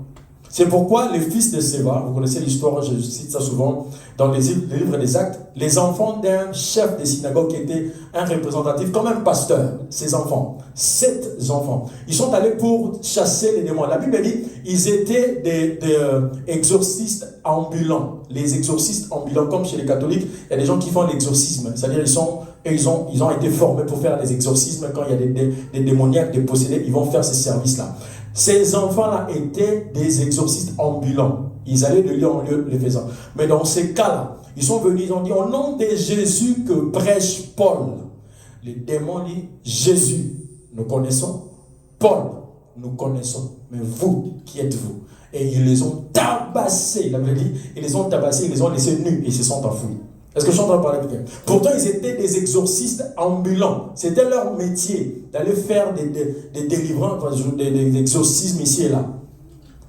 C'est pourquoi les fils de Séva, vous connaissez l'histoire, je cite ça souvent, dans les livres des Actes, les enfants d'un chef de synagogue qui était un représentatif, comme un pasteur, ses enfants, 7 enfants, ils sont allés pour chasser les démons. La Bible dit, ils étaient des exorcistes ambulants. Les exorcistes ambulants, comme chez les catholiques, il y a des gens qui font l'exorcisme, c'est-à-dire ils ont été formés pour faire des exorcismes. Quand il y a des démoniaques, des possédés, ils vont faire ces services-là. Ces enfants-là étaient des exorcistes ambulants. Ils allaient de lieu en lieu les faisant. Mais dans ces cas-là, ils sont venus, ils ont dit, au nom de Jésus que prêche Paul. Les démons disent, Jésus, nous connaissons. Paul, nous connaissons. Mais vous, qui êtes-vous? Et ils les ont tabassés. La Bible dit, ils les ont tabassés, ils les ont laissés nus et ils se sont enfouis. Est-ce que je suis en train de parler avec quelqu'un? Pourtant, ils étaient des exorcistes ambulants. C'était leur métier d'aller faire des délivrances, des exorcismes ici et là.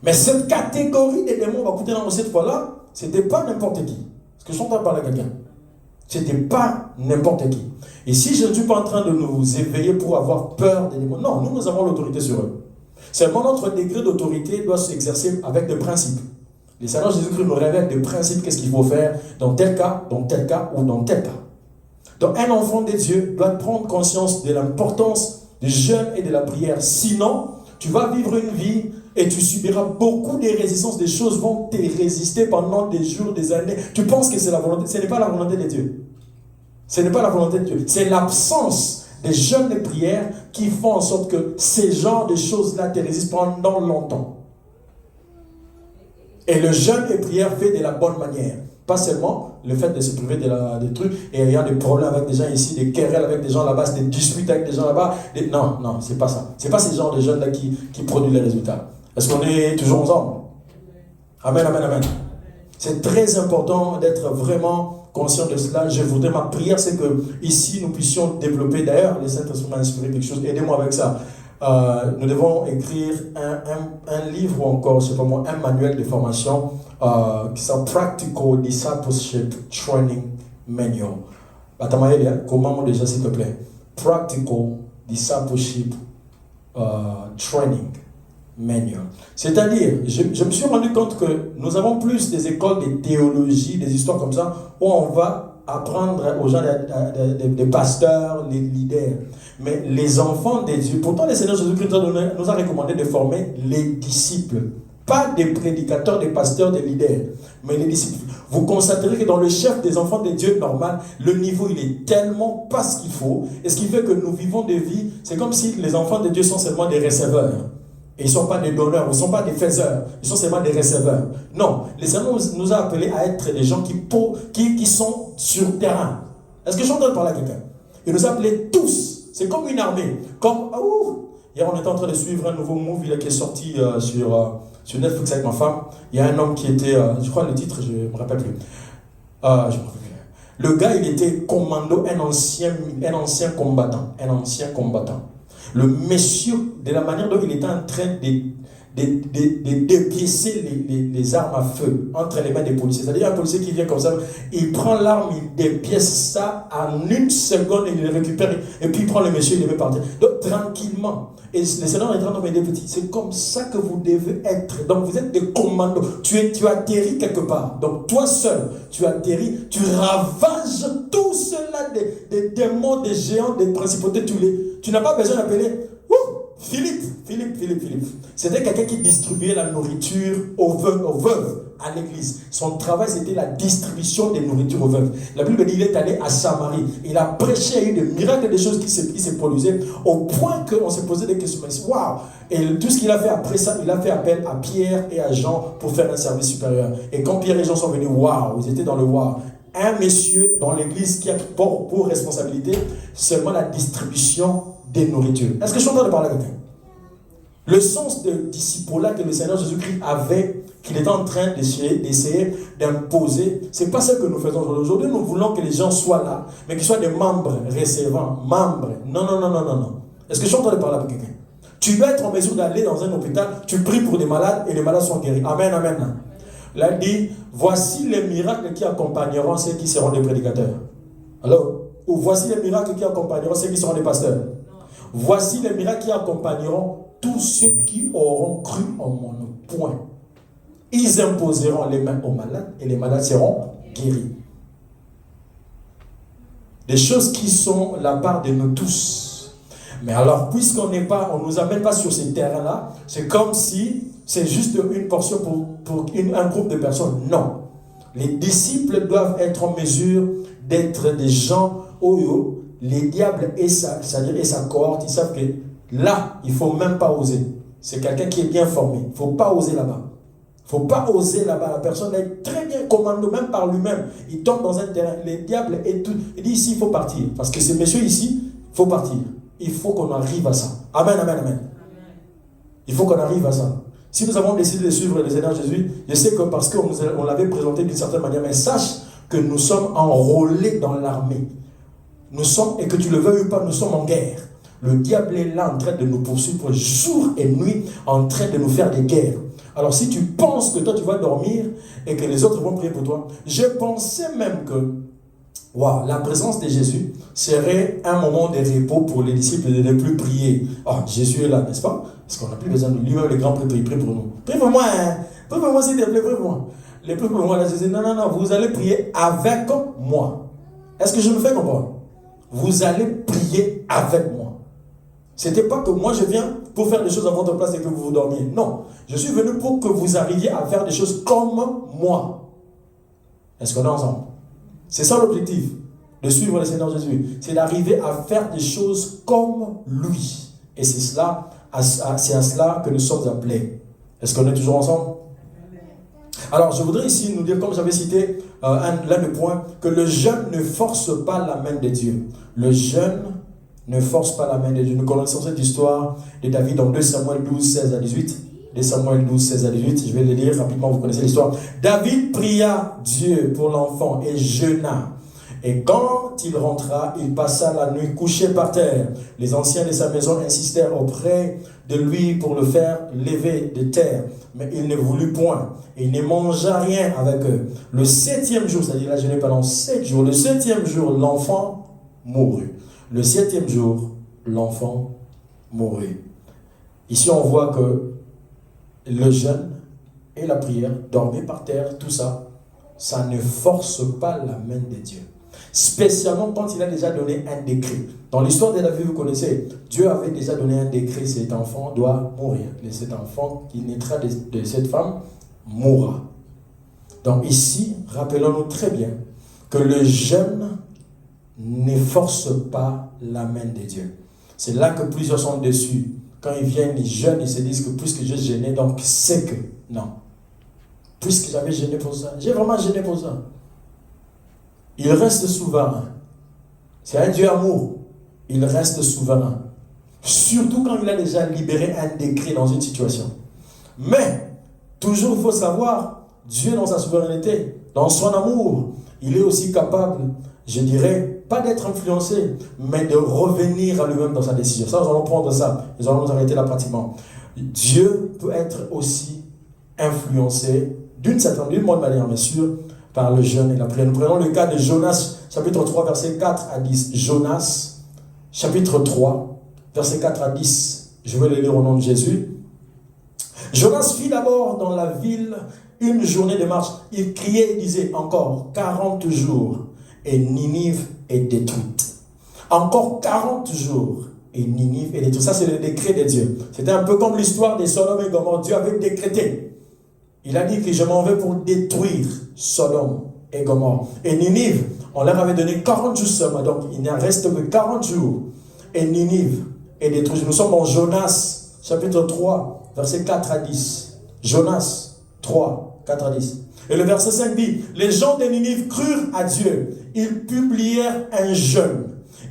Mais cette catégorie des démons, on va écouter dans cette fois-là, c'était pas n'importe qui. Est-ce que je suis en train de parler avec quelqu'un? C'était pas n'importe qui. Et si je ne suis pas en train de nous éveiller pour avoir peur des démons, non, nous avons l'autorité sur eux. Seulement notre degré d'autorité doit s'exercer avec des principes. Le Seigneur Jésus-Christ nous révèle des principes, qu'est-ce qu'il faut faire dans tel cas ou dans tel cas. Donc un enfant de Dieu doit prendre conscience de l'importance du jeûne et de la prière. Sinon, tu vas vivre une vie et tu subiras beaucoup de résistances. Des choses vont te résister pendant des jours, des années. Tu penses que c'est la volonté. Ce n'est pas la volonté de Dieu. Ce n'est pas la volonté de Dieu. C'est l'absence des jeûnes et prières qui font en sorte que ces genres de choses-là te résistent pendant longtemps. Et le jeûne et prière fait de la bonne manière. Pas seulement le fait de se priver des trucs et ayant des problèmes avec des gens ici, des querelles avec des gens là-bas, des disputes avec des gens là-bas. Non, c'est pas ça. C'est pas ce genre de jeûne-là qui produit les résultats. Est-ce qu'on est toujours ensemble? Amen, amen, amen. C'est très important d'être vraiment conscient de cela. Je voudrais, ma prière, c'est que ici, nous puissions développer, d'ailleurs, les Saint-Esprit m'a inspiré quelque chose, aidez-moi avec ça. Nous devons écrire un livre ou encore, je sais pas moi, un manuel de formation qui s'appelle Practical Discipleship Training Manual. Atamaël, comment déjà, s'il te plaît? Practical Discipleship Training Manual. C'est-à-dire, je me suis rendu compte que nous avons plus des écoles de théologie, des histoires comme ça, où on va apprendre aux gens, des pasteurs, les leaders. Mais les enfants des dieux, pourtant le Seigneur Jésus-Christ nous a recommandé de former les disciples. Pas des prédicateurs, des pasteurs, des leaders, mais les disciples. Vous constaterez que dans le chef des enfants de Dieu normal, le niveau il est tellement pas ce qu'il faut. Et ce qui fait que nous vivons des vies, c'est comme si les enfants de Dieu sont seulement des receveurs. Et ils ne sont pas des donneurs, ils ne sont pas des faiseurs, ils sont seulement des receveurs. Non, le Seigneur nous a appelés à être des gens qui sont sur le terrain. Est-ce que je suis en train de parler à quelqu'un? Il nous a appelés tous. C'est comme une armée. Hier, on était en train de suivre un nouveau movie qui est sorti sur Netflix avec ma femme. Il y a un homme qui était, je crois le titre, je ne me rappelle plus. Le gars, il était commando, un ancien combattant. Un ancien combattant. Le monsieur, de la manière dont il était en train de dépiécer les armes à feu entre les mains des policiers. C'est-à-dire un policier qui vient comme ça, il prend l'arme, il dépièce ça en une seconde, et il le récupère, et puis il prend le monsieur, il le met par terre. Donc tranquillement. Et le Seigneur est en train de m'aider petit. C'est comme ça que vous devez être. Donc vous êtes des commandos. Tu atterris quelque part. Donc toi seul, tu atterris, tu ravages tout cela des démons, des géants, des principautés. Tu n'as pas besoin d'appeler Philippe. C'était quelqu'un qui distribuait la nourriture aux veuves à l'église. Son travail, c'était la distribution des nourritures aux veuves. La Bible dit qu'il est allé à Samarie. Il a prêché, il y a eu des miracles, des choses qui se produisaient, au point qu'on s'est posé des questions. Waouh! Et tout ce qu'il a fait après ça, il a fait appel à Pierre et à Jean pour faire un service supérieur. Et quand Pierre et Jean sont venus, waouh! Ils étaient dans le waouh. Un monsieur dans l'église qui a pour responsabilité seulement la distribution des nourritures. Est-ce que je suis en train de parler à quelqu'un? Le sens de disciple-là que le Seigneur Jésus-Christ avait, qu'il était en train d'essayer d'imposer, ce n'est pas ce que nous faisons aujourd'hui. Aujourd'hui, nous voulons que les gens soient là, mais qu'ils soient des membres recevants, membres. Non. Est-ce que je suis en train de parler avec quelqu'un? Tu dois être en mesure d'aller dans un hôpital, tu pries pour des malades et les malades sont guéris. Amen, amen. Là, il dit, voici les miracles qui accompagneront ceux qui seront des prédicateurs. Alors, ou voici les miracles qui accompagneront ceux qui seront des pasteurs. Voici les miracles qui accompagneront tous ceux qui auront cru en mon nom. Point. Ils imposeront les mains aux malades et les malades seront guéris. Des choses qui sont la part de nous tous. Mais alors, puisqu'on ne nous amène pas sur ces terrains-là, c'est comme si c'est juste une portion pour un groupe de personnes. Non. Les disciples doivent être en mesure d'être des gens où les diables et sa cohorte, ils savent que là, il ne faut même pas oser. C'est quelqu'un qui est bien formé. Il ne faut pas oser là-bas. Il ne faut pas oser là-bas. La personne est très bien commando, même par lui-même. Il tombe dans un terrain. Les diables et tout. Il dit ici, il faut partir. Parce que ce monsieur ici, il faut partir. Il faut qu'on arrive à ça. Amen, amen, amen. Il faut qu'on arrive à ça. Si nous avons décidé de suivre le Seigneur Jésus, je sais que parce qu'on l'avait présenté d'une certaine manière, mais sache que nous sommes enrôlés dans l'armée. Et que tu le veuilles ou pas, nous sommes en guerre. Le diable est là en train de nous poursuivre jour et nuit, en train de nous faire des guerres. Alors si tu penses que toi tu vas dormir et que les autres vont prier pour toi, je pensais même que la présence de Jésus serait un moment de repos pour les disciples de ne plus prier. Jésus est là, n'est-ce pas? Parce qu'on n'a plus besoin de lui, les grands prêtres, il prie pour nous. Prie pour moi, hein? Prie pour moi s'il te plaît, prie pour moi. Les prie pour moi, là, Jésus, non, vous allez prier avec moi. Est-ce que je me fais comprendre? Vous allez prier avec moi. Ce n'était pas que moi je viens pour faire des choses à votre place et que vous vous dormiez. Non, je suis venu pour que vous arriviez à faire des choses comme moi. Est-ce qu'on est ensemble? C'est ça l'objectif de suivre le Seigneur Jésus. C'est d'arriver à faire des choses comme lui. Et c'est à cela que nous sommes appelés. Est-ce qu'on est toujours ensemble? Alors je voudrais ici nous dire, comme j'avais cité l'un des points, que le jeûne ne force pas la main de Dieu. Le jeûne ne force pas la main de Dieu. Nous connaissons cette histoire de David dans 2 Samuel 12, 16 à 18. 2 Samuel 12, 16 à 18. Je vais le lire rapidement, vous connaissez l'histoire. David pria Dieu pour l'enfant et jeûna. Et quand il rentra, il passa la nuit couché par terre. Les anciens de sa maison insistèrent auprès de lui pour le faire lever de terre. Mais il ne voulut point. Et il ne mangea rien avec eux. Le 7e jour, c'est-à-dire il a jeûné pendant 7 jours. Le 7e jour, l'enfant mourut. Le 7e jour, l'enfant mourut. Ici, on voit que le jeûne et la prière, dormir par terre, tout ça, ça ne force pas la main de Dieu. Spécialement quand il a déjà donné un décret. Dans l'histoire de David, vous connaissez, Dieu avait déjà donné un décret, cet enfant doit mourir. Et cet enfant qui naîtra de cette femme mourra. Donc ici, rappelons-nous très bien que le jeûne ne force pas la main de Dieu. C'est là que plusieurs sont déçus. Quand ils viennent, ils jeûnent, ils se disent que puisque j'ai jeûné, donc c'est que, non. Puisque j'avais jeûné pour ça, j'ai vraiment jeûné pour ça. Il reste souverain. C'est un Dieu amour. Il reste souverain. Surtout quand il a déjà libéré un décret dans une situation. Mais, toujours il faut savoir, Dieu dans sa souveraineté, dans son amour, il est aussi capable, je dirais, pas d'être influencé, mais de revenir à lui-même dans sa décision. Ça, nous allons prendre ça. Nous allons nous arrêter là pratiquement. Dieu peut être aussi influencé d'une bonne manière, bien sûr, par le jeûne et la prière. Nous prenons le cas de Jonas, chapitre 3, versets 4 à 10. Jonas, chapitre 3, versets 4 à 10. Je vais le lire au nom de Jésus. Jonas fit d'abord dans la ville une journée de marche. Il criait et disait encore 40 jours et Ninive est détruite. Encore 40 jours et Ninive est détruite. Ça, c'est le décret de Dieu. C'était un peu comme l'histoire de Sodome et Gomorrhe. Dieu avait décrété. Il a dit que je m'en vais pour détruire Sodome et Gomorrhe. Et Ninive, on leur avait donné 40 jours seulement. Donc, il ne reste que 40 jours. Et Ninive est détruite. Nous sommes en Jonas, chapitre 3, versets 4 à 10. Jonas 3, 4 à 10. Et le verset 5 dit, les gens de Ninive crurent à Dieu. Ils publièrent un jeûne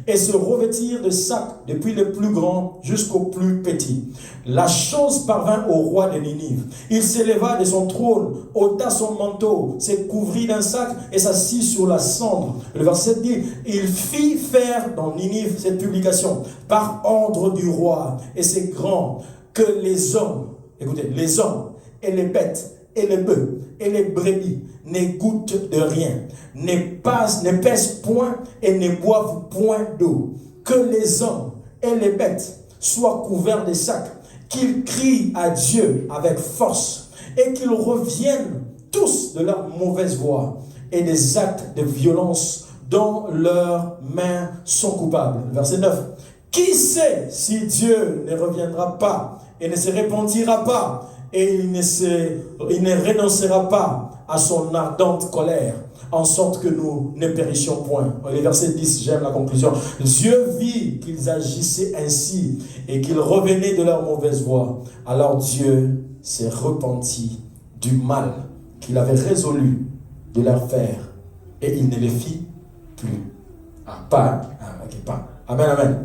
et se revêtirent de sacs depuis le plus grand jusqu'au plus petit. La chose parvint au roi de Ninive. Il s'éleva de son trône, ôta son manteau, se couvrit d'un sac et s'assit sur la cendre. Le verset dit, il fit faire dans Ninive cette publication par ordre du roi. Et c'est grand que les hommes, écoutez, les hommes et les bêtes et les bœufs et les brebis ne goûtent de rien, ne pèsent point et ne boivent point d'eau. Que les hommes et les bêtes soient couverts de sacs, qu'ils crient à Dieu avec force et qu'ils reviennent tous de leur mauvaise voie et des actes de violence dont leurs mains sont coupables. Verset 9. Qui sait si Dieu ne reviendra pas et ne se repentira pas et il ne renoncera pas à son ardente colère, en sorte que nous ne périssions point. Le verset 10, j'aime la conclusion. Dieu vit qu'ils agissaient ainsi et qu'ils revenaient de leur mauvaise voie. Alors Dieu s'est repenti du mal qu'il avait résolu de leur faire et il ne les fit plus. Pas. Amen, amen.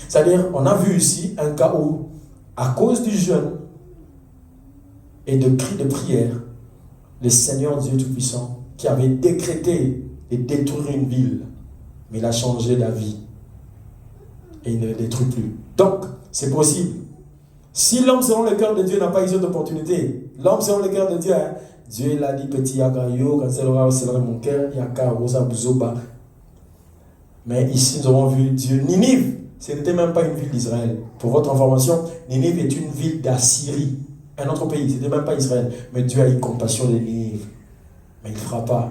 C'est-à-dire, on a vu ici un cas où, à cause du jeûne et de cris de prière, le Seigneur Dieu Tout-Puissant, qui avait décrété de détruire une ville, mais il a changé d'avis et il ne le détruit plus. Donc, c'est possible. Si l'homme selon le cœur de Dieu n'a pas eu cette opportunité, l'homme selon le cœur de Dieu, Dieu l'a dit, petit Yagayo, quand c'est mon cœur, Yaka, Rosa, Bouzoba. Mais ici, nous avons vu Dieu. Ninive, ce n'était même pas une ville d'Israël. Pour votre information, Ninive est une ville d'Assyrie. Un autre pays, ce n'était même pas Israël. Mais Dieu a eu compassion de Ninive. Mais il ne fera pas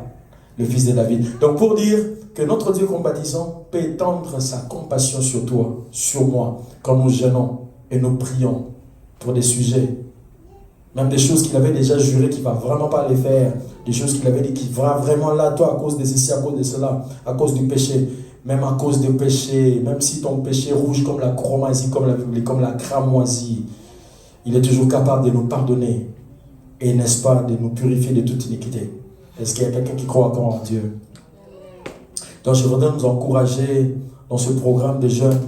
le fils de David. Donc pour dire que notre Dieu compatissant peut étendre sa compassion sur toi, sur moi, quand nous jeûnons et nous prions pour des sujets, même des choses qu'il avait déjà juré qu'il ne va vraiment pas les faire, des choses qu'il avait dit qu'il va vraiment là, toi, à cause de ceci, à cause de cela, à cause du péché, même à cause du péché, même si ton péché est rouge comme la chromasie, comme la cramoisie, il est toujours capable de nous pardonner et, n'est-ce pas, de nous purifier de toute iniquité. Est-ce qu'il y a quelqu'un qui croit encore en Dieu? Donc je voudrais nous encourager dans ce programme de jeûne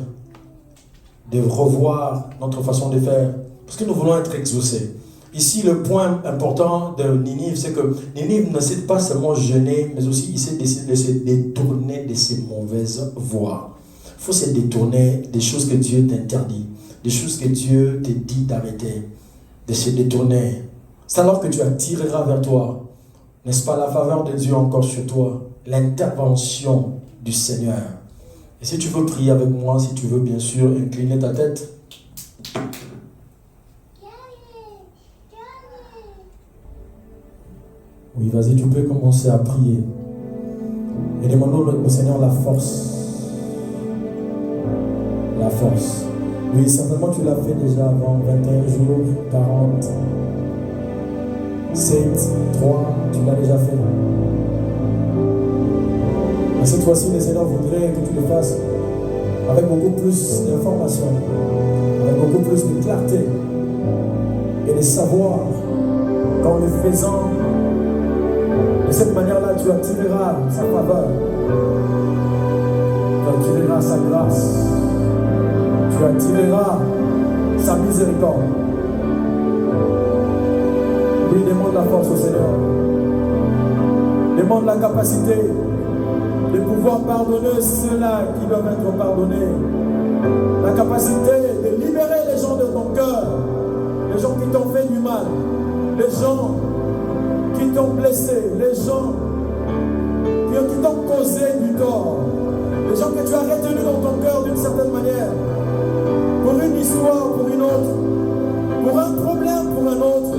de revoir notre façon de faire, parce que nous voulons être exaucés. Ici, le point important de Ninive, c'est que Ninive ne sait pas seulement jeûner, mais aussi il sait décider de se détourner de ses mauvaises voies. Il faut se détourner des choses que Dieu t'interdit, des choses que Dieu te dit d'arrêter, de se détourner. C'est alors que tu attireras vers toi, n'est-ce pas, la faveur de Dieu encore sur toi, l'intervention du Seigneur. Et si tu veux prier avec moi, si tu veux bien sûr incliner ta tête, oui, vas-y, tu peux commencer à prier. Et demandons au Seigneur la force. La force. Oui, certainement tu l'as fait déjà avant 21 jours, 40, 7, 3, tu l'as déjà fait. Mais cette fois-ci, le Seigneur voudrait que tu le fasses avec beaucoup plus d'informations, avec beaucoup plus de clarté et de savoir qu'en le faisant, de cette manière-là, tu attireras sa faveur, tu attireras sa grâce, tu attireras sa miséricorde. Oui, demande la force au Seigneur. Demande la capacité de pouvoir pardonner ceux-là qui doivent être pardonnés. La capacité de libérer les gens de ton cœur, les gens qui t'ont fait du mal, les gens qui t'ont blessé, les gens qui t'ont causé du tort, les gens que tu as retenus dans ton cœur d'une certaine manière, pour une histoire, pour une autre, pour un problème, pour un autre.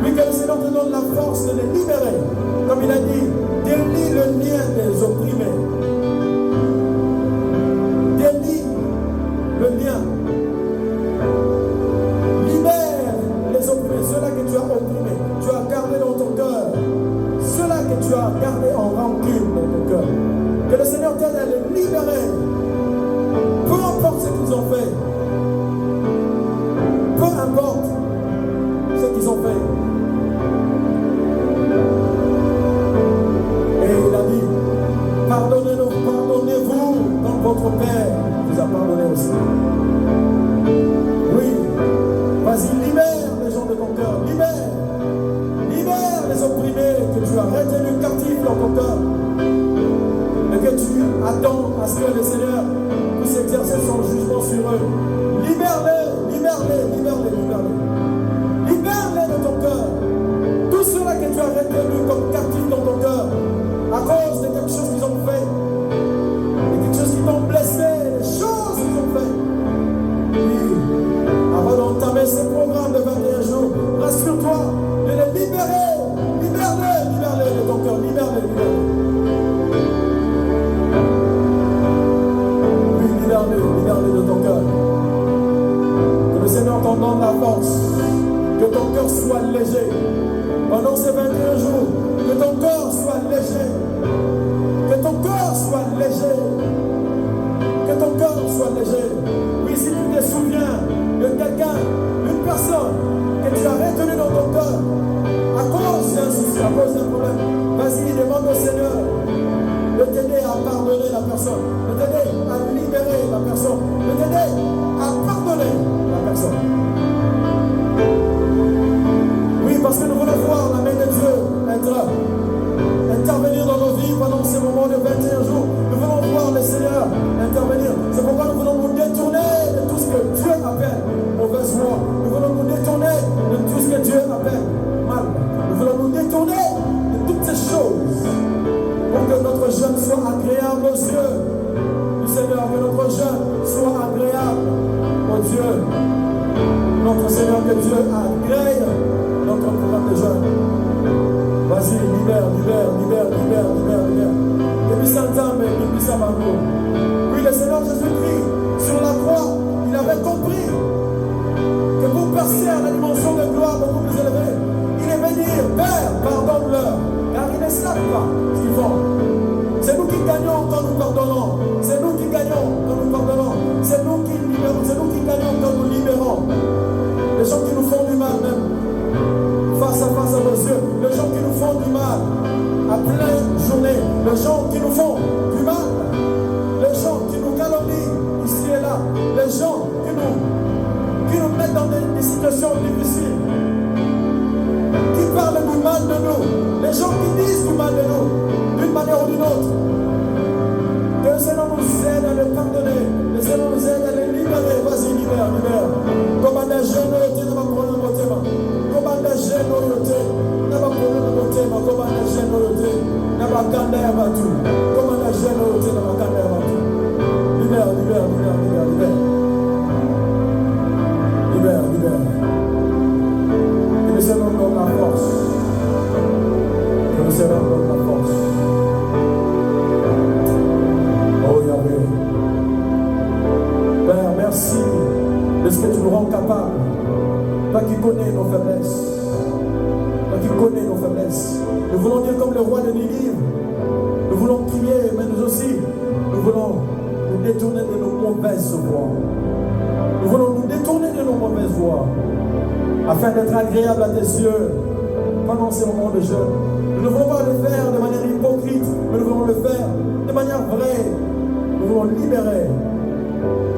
Oui, que le Seigneur te donne la force de les libérer. Comme il a dit, délie le lien des opprimés. Délie le lien. Libère les opprimés, ceux-là que tu as opprimés, tu as gardé dans ton cœur, ceux-là que tu as gardé en rancune dans ton cœur. Que le Seigneur t'aide à les libérer. Peu importe ce qu'ils ont fait. Peu importe ce qu'ils ont fait. Et il a dit, pardonnez-nous, pardonnez-vous, comme votre Père vous a pardonné aussi. Oui, vas-y, libère les gens de ton cœur, libère les opprimés que tu as retenus captifs dans ton cœur. Et que tu attends à ce que le Seigneur puisse exercer son jugement sur eux. Libère-les, libère-les, libère-les, libère-les. Libère-les de ton cœur. Tous ceux-là que tu as retenus comme captifs dans ton cœur, à cause de quelque chose qu'ils ont fait, de quelque chose qui t'ont blessé, des choses qu'ils ont fait. Oui, avant d'entamer ce programme de 21 jours, rassure-toi de les libérer. Libère-les, libère-les de ton cœur, libère-les, libère-les. Libère-les de ton cœur. Que le Seigneur t'en donne la force. Que ton cœur soit léger. Pendant ces 21 jours, que ton cœur soit léger. Que ton cœur soit léger. Que ton cœur soit léger. Oui, si tu te souviens de quelqu'un, d'une personne que tu as retenu dans ton cœur, à cause d'un souci, à cause d'un problème, vas-y, demande au Seigneur de t'aider à pardonner la personne, de t'aider à libérer la personne, de t'aider à pardonner la personne. Oui, parce que nous voulons voir la main de Dieu intervenir dans nos vies pendant ces moments de 21 jours. Nous voulons voir le Seigneur intervenir. C'est pourquoi nous voulons nous détourner de tout ce que Dieu appelle mauvaise voie. Nous voulons nous détourner de tout ce que Dieu appelle mal. Nous voulons nous détourner de toutes ces choses pour que notre jeûne soit agréable aux yeux du Seigneur, que notre jeûne soit agréable aux Dieu. Notre Seigneur, que Dieu agrée notre programme de jeûne. Vas-y, libère. Et puis Saint-Homme, et puis Saint-Marco. Oui, le Seigneur Jésus-Christ, sur la croix, il avait compris que pour passer à la dimension de gloire beaucoup plus élevée, il est venu dire, Père, pardonne-leur, car ils ne savent pas ce qu'ils font. C'est nous qui gagnons quand nous pardonnons. C'est nous qui gagnons quand nous pardonnons. C'est nous qui libérons. C'est nous qui gagnons quand nous libérons. Les gens qui nous font du mal même, face à nos yeux, les gens qui nous font du mal à pleine journée, les gens qui nous font du mal, les gens qui nous calomnient ici et là, les gens qui nous mettent dans des situations difficiles, de nous, les gens qui disent du mal de nous, d'une manière ou d'une autre. Que le Seigneur nous aide à les pardonner. Le Seigneur nous aide à les libérer. Vas-y, libère, libère. Comme un jeune yoté, n'a pas problème de mon thème. Comme un jeune yoté, n'a pas problème de mon thème. Comme un jeune yoté, n'a pas candé à tout. Comme un jeune yoté, n'a pas candé à tout. Libère, libère, libère, libère, libère. Libère, libère. Que le Seigneur donne la force. Que le Seigneur donne la force. Oh Yahweh. Père, merci de ce que tu nous rends capable. Toi qui connais nos faiblesses. Toi qui connais nos faiblesses. Nous voulons dire comme le roi de Ninive. Nous voulons prier, mais nous aussi, nous voulons nous détourner de nos mauvaises voies. Nous voulons nous détourner de nos mauvaises voies. Afin d'être agréable à tes yeux pendant ces moments de jeûne. Nous ne voulons pas le faire de manière hypocrite, mais nous voulons le faire de manière vraie. Nous voulons libérer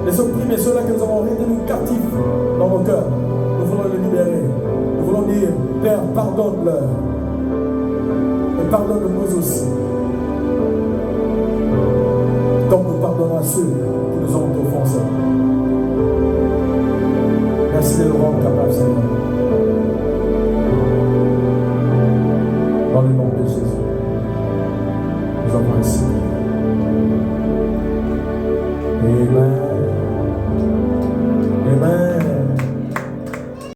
les opprimés, ceux-là que nous avons retenus captifs dans nos cœurs. Nous voulons les libérer. Nous voulons dire, Père, pardonne-leur. Et pardonne-nous aussi. Comme nous pardonnons à ceux qui nous ont offensés. Merci de nous rendre capables, Seigneur. Dans le nom de Jésus, nous avons ainsi.